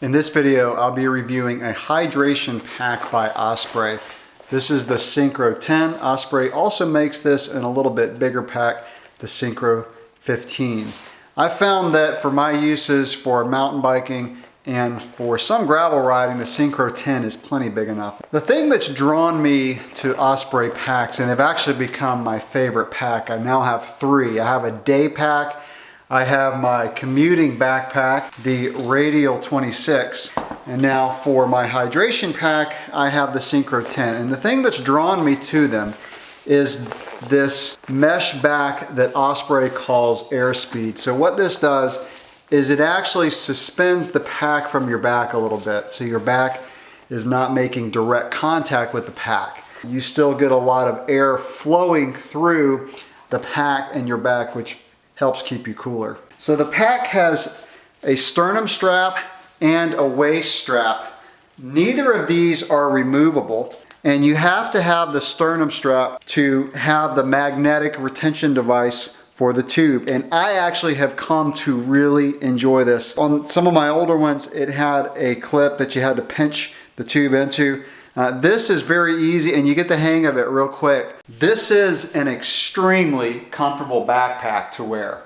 In this video, I'll be reviewing a hydration pack by Osprey. This is the Syncro 10. Osprey also makes this in a little bit bigger pack, the Syncro 15. I found that for my uses for mountain biking and for some gravel riding, the Syncro 10 is plenty big enough. The thing that's drawn me to Osprey packs, and they've actually become my favorite pack, I now have three. I have a day pack, I have my commuting backpack, the Radial 26, and now for my hydration pack, I have the Syncro 10. And the thing that's drawn me to them is this mesh back that Osprey calls Airspeed. So what this does is it actually suspends the pack from your back a little bit, so your back is not making direct contact with the pack. You still get a lot of air flowing through the pack and your back, which helps keep you cooler. So the pack has a sternum strap and a waist strap. Neither of these are removable, and you have to have the sternum strap to have the magnetic retention device for the tube. And I actually have come to really enjoy this. On some of my older ones, it had a clip that you had to pinch the tube into. This is very easy and you get the hang of it real quick. This is an extremely comfortable backpack to wear.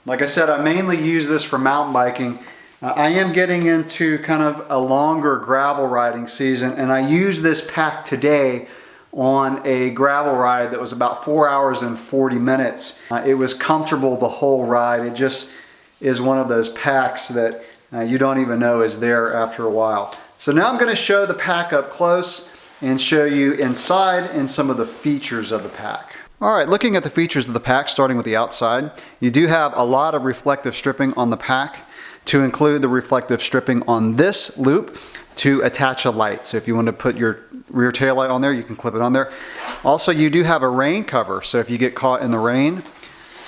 Like I said, I mainly use this for mountain biking. I am getting into kind of a longer gravel riding season, and I used this pack today on a gravel ride that was about 4 hours and 40 minutes. It was comfortable the whole ride. It just is one of those packs that you don't even know is there after a while. So now I'm going to show the pack up close and show you inside and some of the features of the pack. Alright, looking at the features of the pack, starting with the outside, you do have a lot of reflective stripping on the pack, to include the reflective stripping on this loop to attach a light. So if you want to put your rear tail light on there, you can clip it on there. Also, you do have a rain cover, so if you get caught in the rain,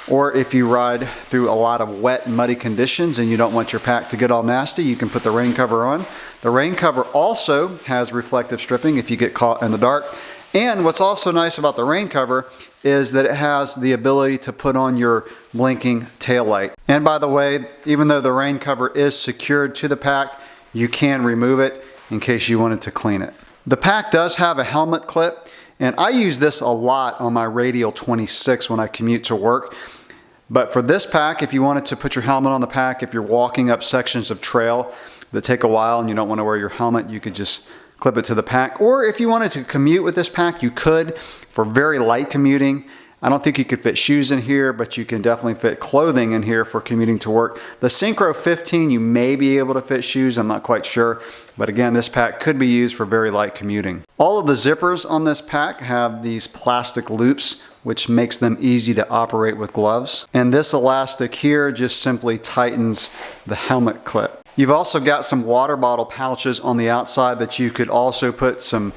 or if you ride through a lot of wet and muddy conditions and you don't want your pack to get all nasty, you can put the rain cover on. The rain cover also has reflective stripping if you get caught in the dark. And what's also nice about the rain cover is that it has the ability to put on your blinking tail light. And by the way, even though the rain cover is secured to the pack, you can remove it in case you wanted to clean it. The pack does have a helmet clip, and I use this a lot on my Radial 26 when I commute to work. But for this pack, if you wanted to put your helmet on the pack, if you're walking up sections of trail that take a while and you don't want to wear your helmet, you could just clip it to the pack. Or if you wanted to commute with this pack, you could for very light commuting. I don't think you could fit shoes in here, but you can definitely fit clothing in here for commuting to work. The Syncro 15, you may be able to fit shoes, I'm not quite sure. But again, this pack could be used for very light commuting. All of the zippers on this pack have these plastic loops, which makes them easy to operate with gloves. And this elastic here just simply tightens the helmet clip. You've also got some water bottle pouches on the outside that you could also put some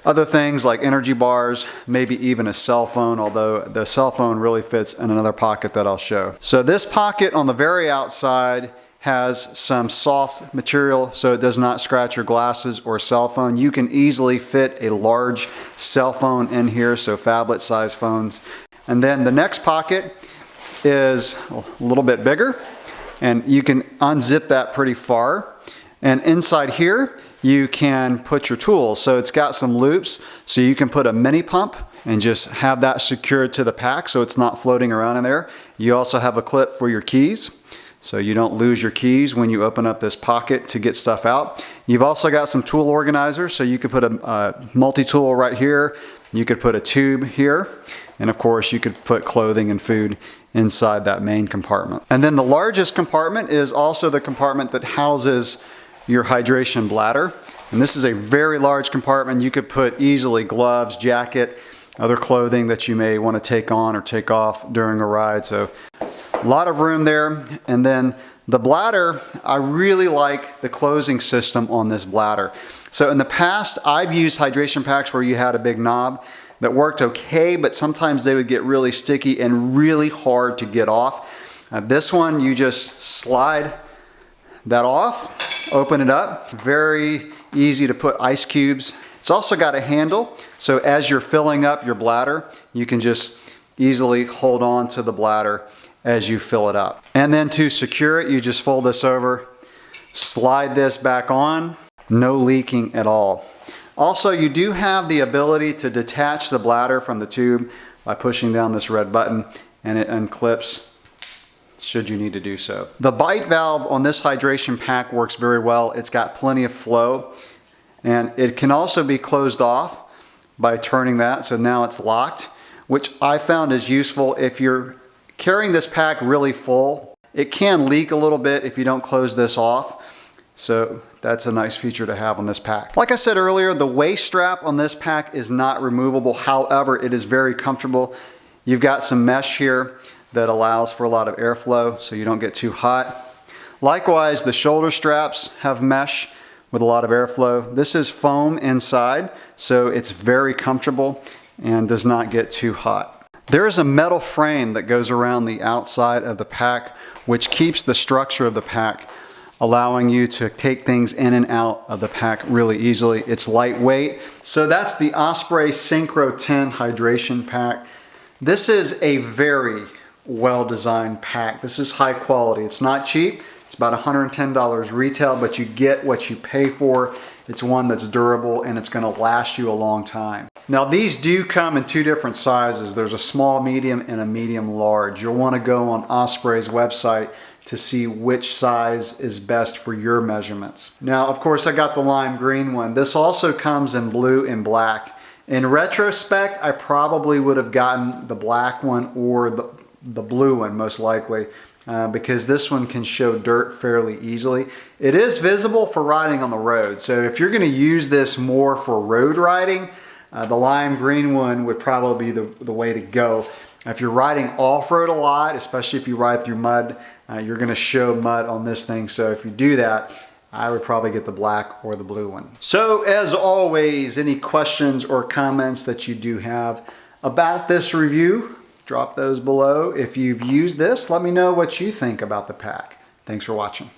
other things like energy bars, maybe even a cell phone, although the cell phone really fits in another pocket that I'll show. So this pocket on the very outside has some soft material so it does not scratch your glasses or cell phone. You can easily fit a large cell phone in here, so phablet size phones. And then the next pocket is a little bit bigger, and you can unzip that pretty far. And inside here, you can put your tools. So it's got some loops, so you can put a mini pump and just have that secured to the pack so it's not floating around in there. You also have a clip for your keys, so you don't lose your keys when you open up this pocket to get stuff out. You've also got some tool organizers, so you could put a multi-tool right here. You could put a tube here. And of course, you could put clothing and food inside that main compartment. And then the largest compartment is also the compartment that houses your hydration bladder. And this is a very large compartment. You could put easily gloves, jacket, other clothing that you may want to take on or take off during a ride. So a lot of room there. And then the bladder, I really like the closing system on this bladder. So in the past, I've used hydration packs where you had a big knob that worked okay, but sometimes they would get really sticky and really hard to get off. This one, you just slide that off, open it up. Very easy to put ice cubes. It's also got a handle, so as you're filling up your bladder, you can just easily hold on to the bladder as you fill it up. And then to secure it, you just fold this over Slide this back on, no leaking at all. Also, you do have the ability to detach the bladder from the tube by pushing down this red button, and it unclips should you need to do so. The bite valve on this hydration pack works very well. It's got plenty of flow, and it can also be closed off by turning that, so now it's locked, which I found is useful if you're carrying this pack really full. It can leak a little bit if you don't close this off, so that's a nice feature to have on this pack. Like I said earlier, the waist strap on this pack is not removable. However, it is very comfortable. You've got some mesh here that allows for a lot of airflow so you don't get too hot. Likewise, the shoulder straps have mesh with a lot of airflow. This is foam inside, so it's very comfortable and does not get too hot. There is a metal frame that goes around the outside of the pack, which keeps the structure of the pack, allowing you to take things in and out of the pack really easily. It's lightweight. So that's the Osprey Syncro 10 hydration pack. This is a very well-designed pack. This is high quality. It's not cheap. It's about $110 retail, but you get what you pay for. It's one that's durable and it's going to last you a long time. Now these do come in two different sizes. There's a small, medium, and a medium large. You'll want to go on Osprey's website to see which size is best for your measurements. Now, of course, I got the lime green one. This also comes in blue and black. In retrospect, I probably would have gotten the black one or the blue one, most likely, because this one can show dirt fairly easily. It is visible for riding on the road, so if you're going to use this more for road riding, the lime green one would probably be the way to go. If you're riding off-road a lot, especially if you ride through mud, you're going to show mud on this thing, so if you do that, I would probably get the black or the blue one. So as always, any questions or comments that you do have about this review, drop those below. If you've used this, let me know what you think about the pack. Thanks for watching.